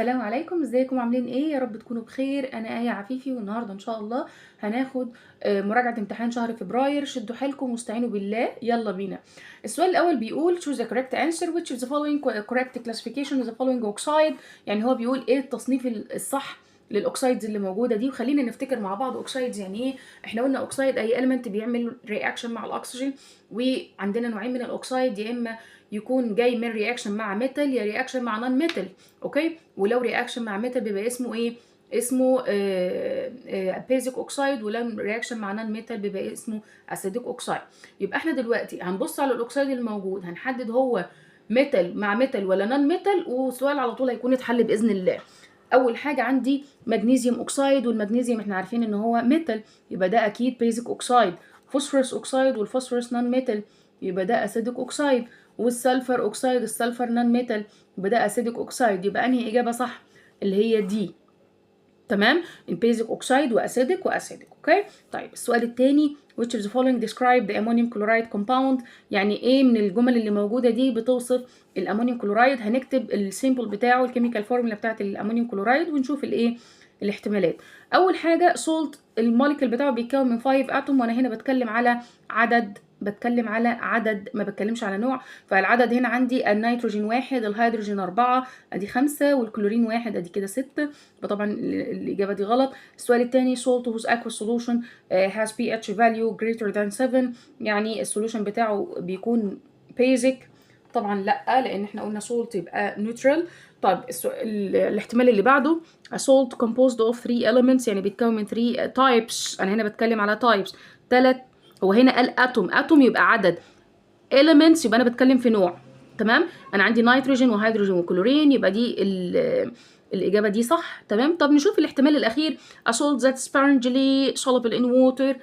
السلام عليكم، ازيكم عاملين ايه؟ يا رب تكونوا بخير. انا آية عفيفي، والنهارده ان شاء الله هناخد مراجعة امتحان شهر فبراير. شدوا حيلكم واستعينوا بالله، يلا بينا. السؤال الاول بيقول choose the correct answer which of the following correct classification of the following oxide. يعني هو بيقول ايه التصنيف الصح للاوكسايدز اللي موجوده دي. وخلينا نفتكر مع بعض اوكسايدز يعني ايه. احنا قلنا اوكسايد اي element بيعمل رياكشن مع الاكسجين، وعندنا نوعين من الاوكسايد، يا اما يكون جاي من رياكشن مع ميتال يا رياكشن مع نون ميتال. اوكي، ولو رياكشن مع ميتال بيبقى اسمه ايه؟ اسمه بيزك اوكسايد، ولو رياكشن مع نون ميتال بيبقى اسمه اسيديك اوكسايد. يبقى احنا دلوقتي هنبص على الاوكسايد الموجود، هنحدد هو ميتال مع ميتال ولا نون ميتال، والسؤال على طول هيكون اتحل باذن الله. اول حاجه عندي مغنيسيوم اوكسايد، والمغنيسيوم احنا عارفين ان هو ميتال، يبقى ده اكيد بيزك اوكسايد. فوسفورس اوكسايد، والفوسفورس نون ميتال، يبقى ده اسيديك اوكسايد. والسلفر اوكسايد، السلفر نون ميتال، يبقى ده اسيديك اوكسايد. يبقى انهي اجابه صح؟ اللي هي دي. تمام، البيزك اوكسايد واسيديك واسيديك. اوكي، طيب السؤال الثاني which of the following describe the ammonium chloride compound. يعني ايه من الجمل اللي موجوده دي بتوصف الامونيوم كلورايد؟ هنكتب السيمبل بتاعه، الكيميكال فورمولا بتاعت الامونيوم كلورايد، ونشوف الايه الاحتمالات. اول حاجه سولت، الموليكول بتاعه بيتكون من 5 اتوم، وانا هنا بتكلم على عدد، ما بتكلمش على نوع. فالعدد هنا عندي النيتروجين 1، الهيدروجين 4، ادي 5، والكلورين 1، ادي كده 6. فطبعا الاجابه دي غلط. السؤال الثاني salt whose aqueous solution has pH value greater than 7. يعني السولوشن بتاعه بيكون basic. طبعا لا، لان احنا قلنا salt يبقى neutral. طيب الاحتمال اللي بعده a salt composed of 3 elements، يعني بيتكون من 3 types. انا هنا بتكلم على types، 3. هو هنا قال اتوم يبقى عدد، elements يبقى انا بتكلم في نوع. تمام، انا عندي نيتروجين وهيدروجين وكلورين، يبقى دي الاجابه دي صح. تمام، طب نشوف الاحتمال الاخير a salt that sparingly soluble in water.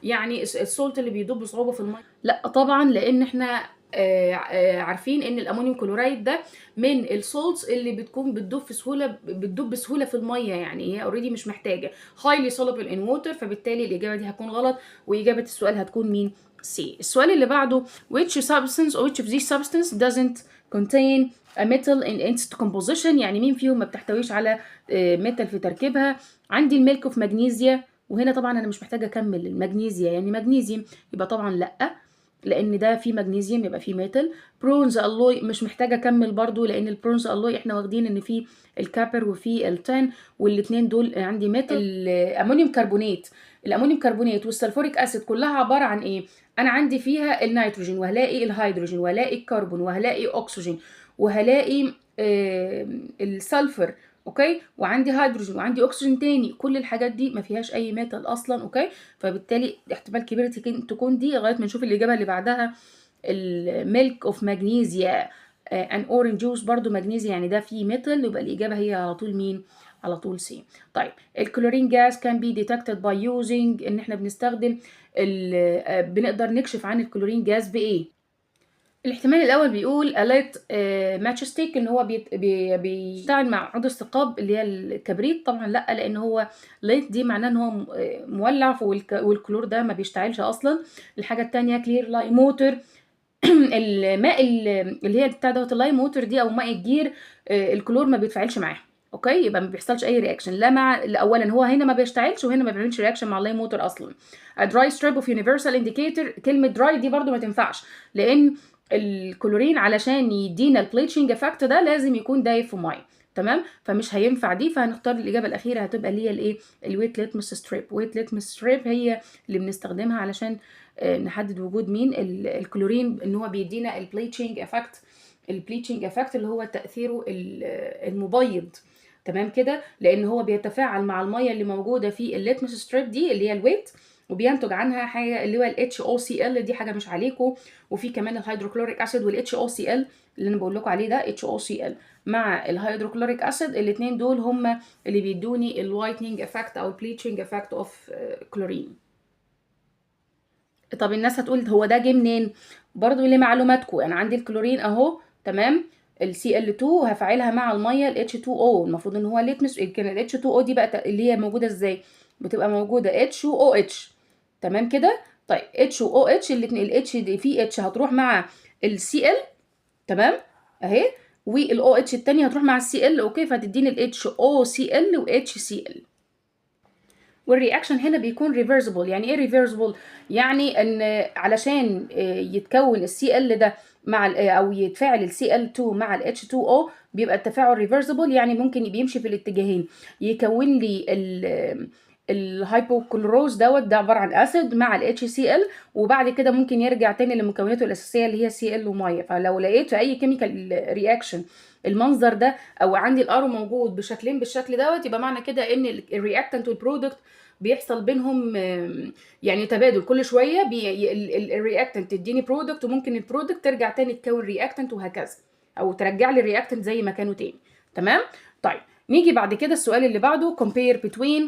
يعني السولت اللي بيدوب بصعوبه في الميه. لا طبعا، لان احنا عارفين ان الامونيوم كلورايد ده من السولتس اللي بتدوب بسهوله في الميه، يعني هي اوريدي مش محتاجه highly soluble in water. فبالتالي الاجابه دي هتكون غلط، واجابه السؤال هتكون مين؟ سي. السؤال اللي بعده which substance or which of these substance doesn't contain a metal in its composition. يعني مين فيهم ما بتحتويش على ميتال في تركيبها؟ عندي الميلك اوف مغنيسيا، وهنا طبعا انا مش محتاجه اكمل المغنيسيا يعني مغنيسيوم، يبقى طبعا لا، لان ده فيه مغنيسيوم يبقى فيه ميتال. برونز الوي مش محتاجه اكمل برضو، لان البرونز الوي احنا واخدين ان فيه الكابر وفيه التان، والاثنين دول عندي ميتال. الامونيوم كربونات، الامونيوم كربونات والسلفوريك اسيد كلها عباره عن ايه؟ انا عندي فيها النيتروجين، وهلاقي الهيدروجين، وهلاقي الكربون، وهلاقي اكسجين، وهلاقي السلفر. اوكي، وعندي هيدروجين، وعندي اكسجين تاني. كل الحاجات دي ما فيهاش اي ميتال اصلا. اوكي، فبالتالي احتمال كبير تكون دي، لغايه ما نشوف الاجابه اللي بعدها. الميلك اوف ماجنيزيا ان اورنج جوس، برضو ماجنيزيا يعني ده فيه ميتال، يبقى الاجابه هي على طول مين؟ على طول سي. طيب الكلورين جاز كان بي ديتكتد باي يوزنج، ان احنا بنستخدم بنقدر نكشف عن الكلورين جاز بايه؟ الاحتمال الاول بيقول اليت ماتشستيك، ان هو بيشتغل مع عود الثقاب اللي هي الكبريت. طبعا لا، لان هو ليت دي معناه ان هو مولع، والكلور ده ما بيشتعلش اصلا. الحاجه الثانيه كلير لاي موتور، الماء اللي هي بتاع دوت اللاي موتور دي، او ماء الجير، الكلور ما بيتفاعلش معاه. اوكي، يبقى ما بيحصلش اي رياكشن، لا مع اولا هو هنا ما بيشتعلش، وهنا ما بيعملش رياكشن مع اللاي موتور اصلا. دراي ستريب اوف يونيفرسال انديكيتور، كلمه دراي دي برده ما تنفعش، لان الكلورين علشان يدينا البليتشنج افكت ده لازم يكون دايب في ميه. تمام، فمش هينفع دي، فهنختار الاجابه الاخيره هتبقى اللي هي الايه؟ الويت ليتمس ستريب. ويت ليتمس ستريب هي اللي بنستخدمها علشان نحدد وجود مين الكلورين، ان هو بيدينا البليتشنج افكت. البليتشنج افكت اللي هو تاثيره المبيض. تمام كده، لان هو بيتفاعل مع الميه اللي موجوده في الليتمس ستريب دي اللي هي الويت، وبينتج عنها حاجه اللي هو ال HOCl، دي حاجه مش عليكم. وفي كمان الهيدروكلوريك اسيد وال HOCl اللي انا بقول لكم عليه ده HOCl مع الهيدروكلوريك اسيد، الاثنين دول هم اللي بيدوني الوايتنينج افكت او البليتشنج افكت اوف كلورين. طب الناس هتقول هو ده جه منين؟ برضو لمعلوماتكم، انا عندي الكلورين اهو. تمام، ال Cl2 هفعلها مع الميه ال H2O، المفروض ان هو ليتمس. كان ال H2O دي بقى اللي هي موجوده ازاي؟ بتبقى موجوده H2OH. تمام كده، طيب H2OH الاثنين، ال H دي في H هتروح مع ال Cl. تمام اهي، والاو اتش التانية هتروح مع السي ال، اوكي، فهتديني الاتش او سي ال واتش سي ال. والرياكشن هنا بيكون ريفرسبل. يعني ايه ريفرسبل؟ يعني ان علشان يتكون السي ال ده مع او يتفاعل السي ال 2 مع الاتش 2 او بيبقى التفاعل ريفرسبل، يعني ممكن بيمشي في الاتجاهين، يكون لي الهايبوكلوروز ده عباره عن اسيد مع الاتش سي ال، وبعد كده ممكن يرجع تاني لمكوناته الاساسيه اللي هي سي ال وميه. فلو لقيت في اي كيميكال رياكشن المنظر ده او عندي الارو موجود بشكلين بالشكل يبقى معنى كده ان الرياكتنت والبرودكت بيحصل بينهم يعني تبادل كل شويه، الرياكتنت تديني برودكت وممكن البرودكت ترجع تاني تكون رياكتنت وهكذا، او ترجع لي الرياكتنت زي ما كانوا تاني. تمام. طيب نيجي بعد كده السؤال اللي بعده compare between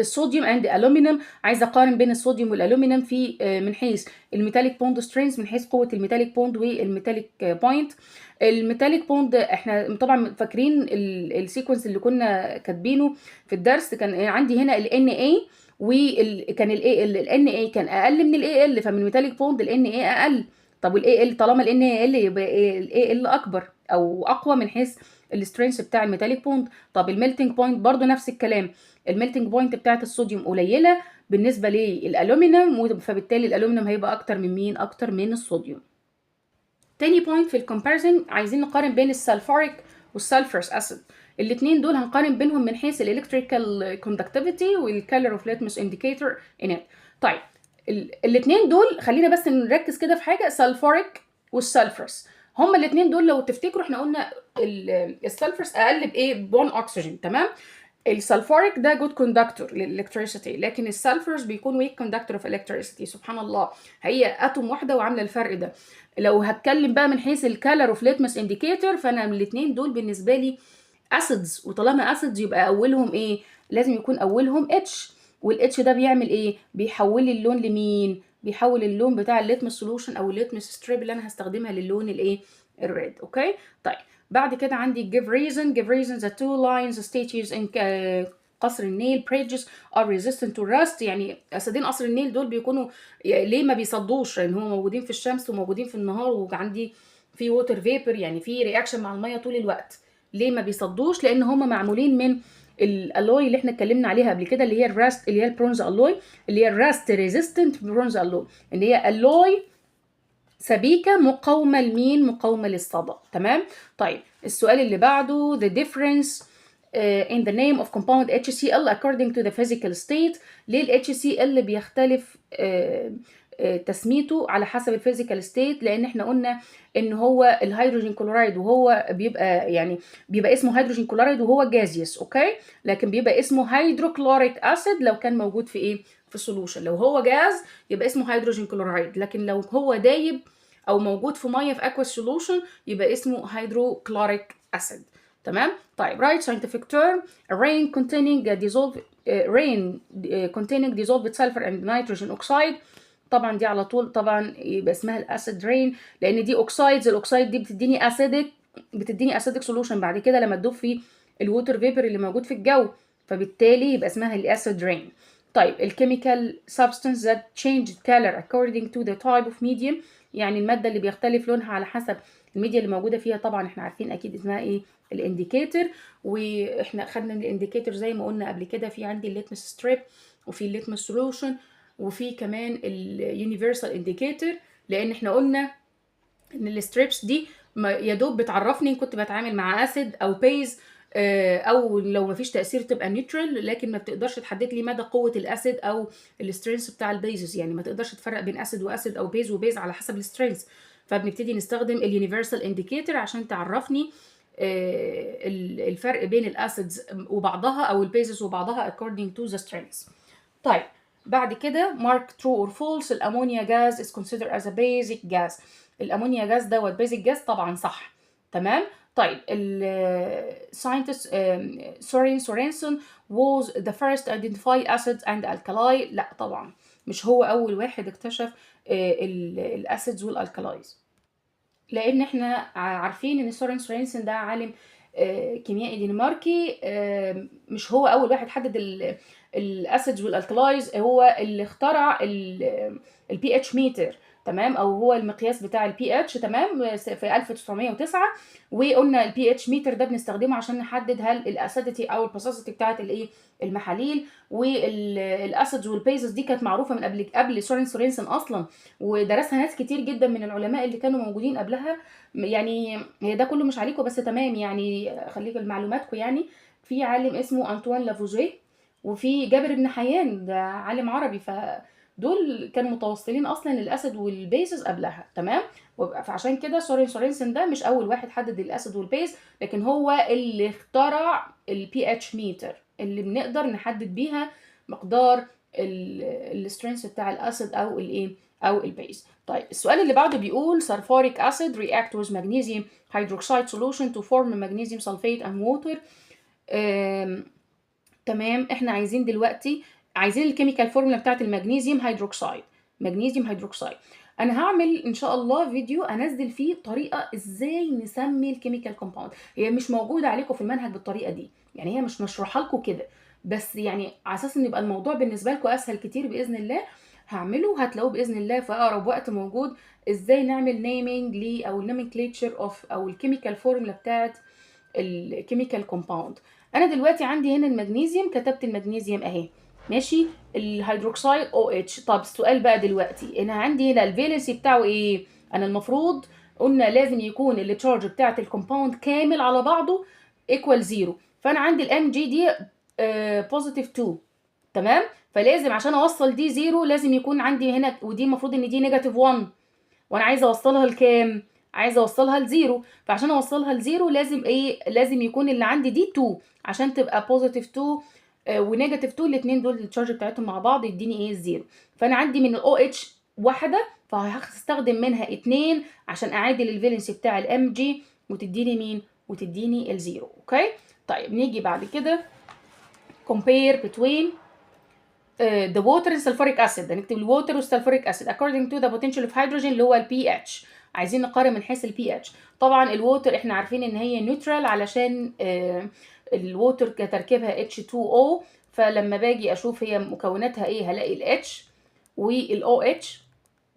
الصوديوم اند الومنيوم. عايزه اقارن بين الصوديوم والالومنيوم في من حيث الميتاليك بوند سترينث، من حيث قوه الميتاليك بوند والميتاليك بوينت. الميتاليك بوند احنا طبعا فاكرين السيكونس اللي كنا كاتبينه في الدرس، كان عندي هنا ال Na وكان ال Na كان اقل من ال Al، فمن الميتاليك بوند ال Na اقل. طب وال Al طالما ال Na اقل يبقى ال Al اكبر او اقوى من حيث السترينث بتاع الميتاليك بوند. طب الميلتنج بوينت برضو نفس الكلام، الميلتنج بوينت بتاعت الصوديوم قليله بالنسبه للالومنيوم، فبالتالي الالومنيوم هيبقى اكتر من مين؟ اكتر من الصوديوم. تاني بوينت في الكومباريزن، عايزين نقارن بين السلفوريك والسلفرس اسيد. الاثنين دول هنقارن بينهم من حيث الالكتريكال كوندكتيفيتي والكالر اوف ليتمس انديكيتور انات. طيب الاثنين دول خلينا بس نركز كده في حاجه، سلفوريك والسلفرس هما الاثنين دول لو تفتكروا احنا قلنا السلفرس اقل بايه؟ بون اكسجين. تمام. السلفوريك ده جود كوندكتور للالكتريسيتي، لكن السلفرز بيكون ويك كوندكتور اوف الكتريسيتي. سبحان الله، هي اتوم واحده وعامله الفرق ده. لو هتكلم بقى من حيث الكالر اوف ليتمس انديكيتور، فانا من الاثنين دول بالنسبه لي اسيدز، وطالما اسيدز يبقى اولهم ايه؟ لازم يكون اولهم اتش، والاتش ده بيعمل ايه؟ بيحول لي اللون لمين؟ بيحول اللون بتاع الليتمس سولوشن او الليتمس ستريب اللي انا هستخدمها للون الايه؟ الريد. اوكي. طيب بعد كده عندي give reason the two lines statues in قصر النيل bridges are resistant to rust. يعني اسدين قصر النيل دول بيكونوا ليه ما بيصدوش؟ لان هم موجودين في الشمس وموجودين في النهار، وعندي في ووتر فيبر، يعني في رياكشن مع الميه طول الوقت. ليه ما بيصدوش؟ لان هم معمولين من الالوي اللي احنا اتكلمنا عليها قبل كده، اللي هي الراست، اللي هي البرونز الوي، اللي هي الراست ريزيستنت برونز الوي، اللي هي الوي سبيكة مقاومة لمين؟ مقاومة للصدى. تمام. طيب السؤال اللي بعده the difference in the name of compound HCl according to the physical state. ليه ال HCl بيختلف تسميته على حسب الفيزيكال ستيت؟ لان احنا قلنا ان هو الهيدروجين كلورايد وهو بيبقى يعني بيبقى اسمه هيدروجين كلورايد وهو جازيوس، اوكي، لكن بيبقى اسمه هيدروكلوريك اسيد لو كان موجود في ايه؟ في السولوشن. لو هو جاز يبقى اسمه هيدروجين كلورايد، لكن لو هو دايب او موجود في ميه في aqueous solution يبقى اسمه هيدروكلوريك اسيد. تمام. طيب right scientific term rain containing dissolved sulfur and nitrogen oxide. طبعا دي على طول طبعا يبقى اسمها الاسيد رين، لان دي اوكسايدز، الاوكسايد دي بتديني اسيدك سولوشن بعد كده لما تدوب في الووتر فيبر اللي موجود في الجو، فبالتالي يبقى اسمها الاسيد رين. طيب الكيميكال substance that change color according to the type of medium. يعني الماده اللي بيختلف لونها على حسب الميديا اللي موجوده فيها، طبعا احنا عارفين اكيد اسمها ايه؟ الانديكيتور. واحنا خدنا الانديكيتور زي ما قلنا قبل كده، في عندي الليتمس ستريب وفي الليتمس سولوشن وفي كمان اليونيفرسال انديكيتور، لان احنا قلنا ان الستريبس دي يا دوب بتعرفني كنت بتعامل مع اسيد او بيز، او لو ما فيش تاثير تبقى نيوترال، لكن ما بتقدرش تحدد لي مدى قوه الاسيد او السترينث بتاع البيزز. يعني ما تقدرش تفرق بين اسيد واسيد او بيز وبيز على حسب السترينث، فبنبتدي نستخدم اليونيفرسال انديكيتور عشان تعرفني الفرق بين الاسيدز وبعضها او البيزز وبعضها according to the strengths. طيب بعد كده mark true or false الامونيا gas is considered as a basic gas. الامونيا جاز دوت بيزك جاز، طبعا صح. تمام. طيب scientist سورينسون was the first to identify acids and alkali. لا طبعا مش هو اول واحد اكتشف الاسيدز والالكالايز، لان احنا عارفين ان سورينسون ده عالم كيميائي دنماركي، مش هو اول واحد حدد الاسيدز والالكلايز، هو اللي اخترع البي اتش ميتر، تمام، او هو المقياس بتاع البي اتش، تمام، في 1909. وقلنا البي اتش ميتر ده بنستخدمه عشان نحدد هل الاسيديتي او الباسيسيتي بتاعت الايه المحاليل. والاسيدز والبيزز دي كانت معروفه من قبل سورنسن اصلا، ودرسها ناس كتير جدا من العلماء اللي كانوا موجودين قبلها. يعني ده كله مش عليكم بس، تمام، يعني خليكم لمعلوماتكم يعني. في عالم اسمه انطوان لافوزيه، وفي جابر بن حيان ده عالم عربي، فدول كانوا متوصلين اصلا للاسيد والبيزز قبلها، تمام. فعشان كده سورنسن ده مش اول واحد حدد الاسيد والبيز، لكن هو اللي اخترع البي اتش ميتر اللي بنقدر نحدد بيها مقدار السترينث بتاع الاسيد او الايه او البيز. طيب السؤال اللي بعده بيقول sulfuric acid react with magnesium hydroxide solution to form magnesium sulfate and water. تمام، احنا عايزين دلوقتي الكيميكال فورمولا بتاعت المغنيسيوم هيدروكسيد. مغنيسيوم هيدروكسيد انا هعمل ان شاء الله فيديو انزل فيه طريقه ازاي نسمي الكيميكال كومباوند. هي مش موجوده عليكم في المنهج بالطريقه دي، يعني هي مش مشروحه لكم كده، بس يعني على اساس ان يبقى الموضوع بالنسبه لكم اسهل كتير باذن الله هعمله، هتلاقوه باذن الله في اقرب وقت موجود. ازاي نعمل نيمينج ليه او النومنكليتشر اوف او الكيميكال فورمولا بتاعت الكيميكال كومباوند. انا دلوقتي عندي هنا المغنيسيوم، كتبت المغنيسيوم اهي، ماشي. الهيدروكسيد او اتش. طب السؤال بقى دلوقتي، انا عندي هنا الفالنسي بتاعه ايه؟ انا المفروض قلنا لازم يكون التشارج بتاعت الكومباوند كامل على بعضه ايكوال زيرو، فانا عندي الام جي دي بوزيتيف 2، تمام. فلازم عشان اوصل دي زيرو لازم يكون عندي هنا، ودي المفروض ان دي نيجاتيف 1، وانا عايزه اوصلها لكام؟ عايزه اوصلها لزيرو. فعشان اوصلها لزيرو لازم ايه؟ لازم يكون اللي عندي دي 2 عشان تبقى بوزيتيف 2 ونيجاتيف 2، الاثنين دول التشارج بتاعتهم مع بعض يديني ايه؟ الزيرو. فانا عندي من الاو اتش واحده، فهستخدم منها 2 عشان اعادل الفالنسي بتاع الام جي وتديني مين؟ وتديني الزيرو. اوكي. طيب نيجي بعد كده compare between the water and sulfuric acid. هنكتب الووتر والسلفوريك acid according to the potential of hydrogen اللي هو البي اتش. عايزين نقارن من حيث البي اتش. طبعا الووتر احنا عارفين ان هي نيوترال علشان الووتر كتركيبها H2O، فلما باجي اشوف هي مكوناتها ايه هلاقي الاتش والاو اتش،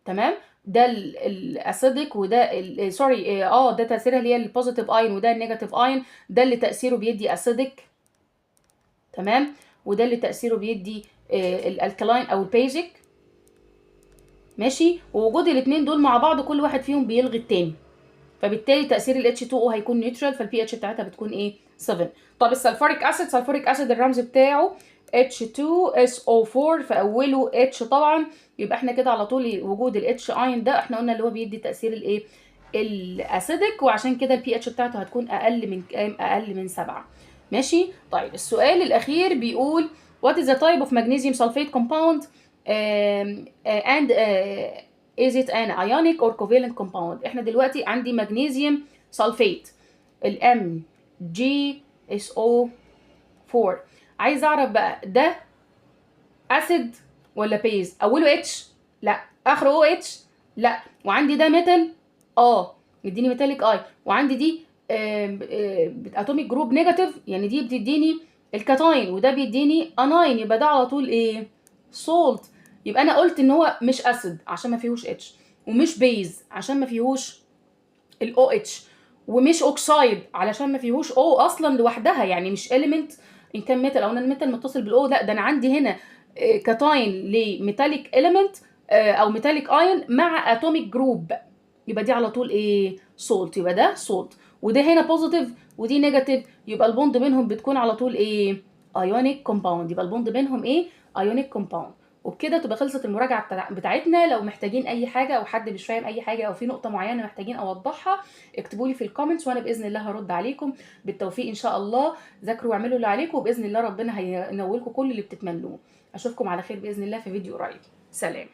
تمام. ده الاسيدك وده سوري ده تاثيرها اللي هي البوزيتيف اين وده النيجاتيف اين، ده اللي تاثيره بيدي اسيدك، تمام. وده اللي تاثيره بيدي الالكلاين او البيزك، ماشي. ووجود الاثنين دول مع بعض كل واحد فيهم بيلغي التاني، فبالتالي تاثير ال H2O هيكون نيوترال، فالبي اتش بتاعتها بتكون ايه؟ 7. طب السلفوريك اسيد الرمز بتاعه H2SO4، فاوله H طبعا، يبقى احنا كده على طول وجود ال H اين ده احنا قلنا اللي هو بيدي تاثير الايه؟ الاسيدك، وعشان كده البي اتش بتاعته هتكون اقل من 7، ماشي. طيب السؤال الاخير بيقول what is the type of magnesium sulfate compound and is it an ionic or covalent compound. احنا دلوقتي عندي magnesium sulfate الام جي اس او 4، عايز اعرف بقى ده اسيد ولا بيز؟ اوله اتش؟ لا. اخره او اتش؟ لا. وعندي ده ميتال، مديني ميتاليك اي، وعندي دي اتوميك جروب نيجاتيف، يعني دي بتديني الكاتاين وده بيديني اناين، يبقى ده على طول ايه؟ سولت. يبقى انا قلت ان هو مش اسيد عشان ما فيهوش اتش، ومش بيز عشان ما فيهوش الاو اتش، ومش اوكسايد علشان ما فيهوش او اصلا لوحدها، يعني مش اليمنت ان كان ميتال او نون ميتال متصل بالاو، لا ده انا عندي هنا كاتاين لميتاليك اليمنت او ميتاليك ايون مع اتوميك جروب، يبقى دي على طول ايه؟ سولت. يبقى ده سولت، وده هنا بوزيتيف ودي نيجاتيف، يبقى البوند بينهم بتكون على طول ايه؟ ايونيك كومباوند. يبقى البوند بينهم ايه؟ ايونيك كومباوند. وبكده تبقى خلصت المراجعه بتاعتنا. لو محتاجين اي حاجه او حد مش فاهم اي حاجه او في نقطه معينه محتاجين اوضحها اكتبوا لي في الكومنتس، وانا باذن الله هرد عليكم. بالتوفيق ان شاء الله. ذاكروا واعملوا اللي عليكم، وباذن الله ربنا هينولكم كل اللي بتتمنوه. اشوفكم على خير باذن الله في فيديو قريب. سلام.